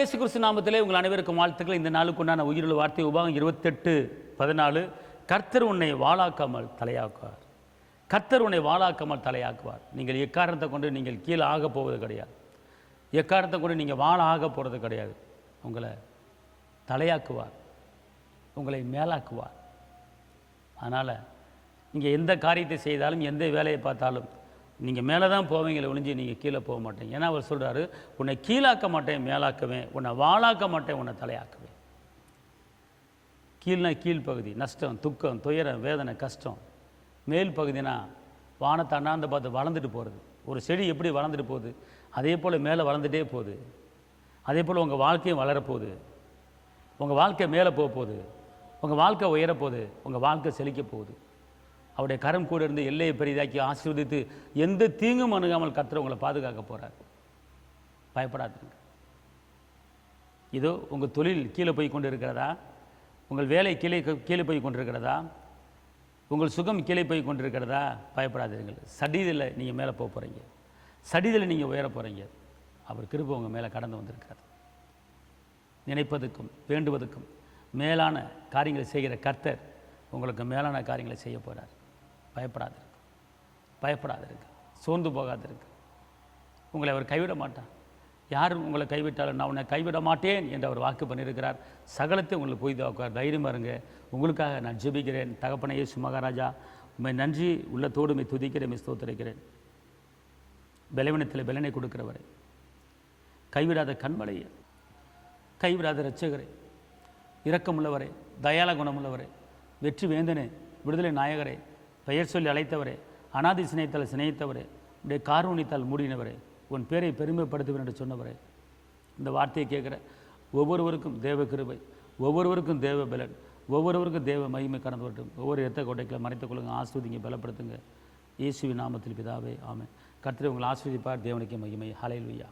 இயேசு கிறிஸ்து நாமத்திலே உங்கள் அனைவருக்கும் வாழ்த்துக்கள். இந்த நாளுக்கு உண்டான உயிருள்ள வார்த்தை உபாகம் 28:14. கர்த்தர் உன்னை வாளாக்காமல் தலையாக்குவார். கர்த்தர் உன்னை வாளாக்காமல் தலையாக்குவார். நீங்கள் எக்காரணத்தை கொண்டு நீங்கள் கீழே ஆக போவது கிடையாது. எக்காரணத்தை கொண்டு நீங்கள் வாழ ஆக போகிறது கிடையாது. உங்களை தலையாக்குவார், உங்களை மேலாக்குவார். அதனால் நீங்கள் எந்த காரியத்தை செய்தாலும், எந்த வேலையை பார்த்தாலும் நீங்கள் மேலே தான் போவீங்களை ஒழிஞ்சு நீங்கள் கீழே போக மாட்டீங்க. ஏன்னா அவர் சொல்கிறாரு, உன்னை கீழாக்க மாட்டேன், மேலாக்குவேன், உன்னை வாளாக்க மாட்டேன், உன்னை தலையாக்குவேன். கீழ்னா கீழ்ப்பகுதி, நஷ்டம், துக்கம், துயரம், வேதனை, கஷ்டம். மேல் பகுதினா வானத்தை அண்ணாந்து பார்த்து வளர்ந்துட்டு போகிறது. ஒரு செடி எப்படி வளர்ந்துட்டு போகுது, அதே போல் மேலே வளர்ந்துட்டே போகுது. அதே போல் உங்கள் வாழ்க்கையும் வளரப்போகுது. உங்கள் வாழ்க்கை மேலே போக போகுது. உங்கள் வாழ்க்கை உயரப்போகுது. உங்கள் வாழ்க்கை செழிக்க போகுது. அவருடைய கரம் கூட இருந்து எல்லையை பெரிதாக்கி ஆசீர்வதித்து எந்த தீங்கும் அணுகாமல் கர்த்தர் உங்களை பாதுகாக்க போகிறார். பயப்படாதீங்க. இதோ உங்கள் தொழில் கீழே போய் கொண்டு இருக்கிறதா, உங்கள் வேலை கீழே போய் கொண்டிருக்கிறதா, உங்கள் சுகம் கீழே போய் கொண்டிருக்கிறதா, பயப்படாதீர்கள். சடிதில் நீங்கள் மேலே போக போகிறீங்க. சடிதில் நீங்கள் உயர போகிறீங்க. அவர் கிருபை உங்கள் மேலே கடந்து வந்திருக்கிறார். நினைப்பதுக்கும் வேண்டுவதுக்கும் மேலான காரியங்களை செய்கிற கர்த்தர் உங்களுக்கு மேலான காரியங்களை செய்ய போகிறார். பயப்படாதிருக்கு, பயப்படாதிருக்கு, சோர்ந்து போகாதிருக்கு. உங்களை அவர் கைவிட மாட்டார். யாரும் உங்களை கைவிட்டாலும் நான் உன்னை கைவிட மாட்டேன் என்று அவர் வாக்கு பண்ணியிருக்கிறார். சகலத்தை உங்களுக்கு போய் தாக்குவார். தைரியமாக இருங்க. உங்களுக்காக நான் ஜெபிக்கிறேன். தகப்பனே இயேசு மகாராஜா, உண்மை நன்றி உள்ளத்தோடு உண்மை துதிக்கிறேன், உண்மை ஸ்தோத்திரிக்கிறேன். பலவீனத்தில் பலனை கொடுக்கிறவரை, கைவிடாத கண்மலையை, கைவிடாத இரட்சகரை, இரக்கமுள்ளவரை, தயால குணமுள்ளவரை, வெற்றி வேந்தனே, விடுதலை நாயகரே, பெயர் சொல்லி அழைத்தவரே, அனாதி சினைத்தால் சினைத்தவரே, உடைய காரூணித்தால் மூடினவரே, உன் பேரை பெருமைப்படுத்துவேன் என்று சொன்னவரே, இந்த வார்த்தையை கேட்குற ஒவ்வொருவருக்கும் தேவ கிருபை, ஒவ்வொருவருக்கும் தேவ பலன், ஒவ்வொருவருக்கும் தேவ மகிமை கடந்து வரட்டும். ஒவ்வொரு இரத்த கோட்டைகளை மறைத்துக் கொள்ளுங்க, ஆஸ்வதிங்க, பலப்படுத்துங்க. இயேசுவின் நாமத்தில் பிதாவே, ஆமென். கர்த்தர் உங்களை ஆஸ்வதிப்பார். தேவனுக்கு மகிமை. ஹல்லேலூயா.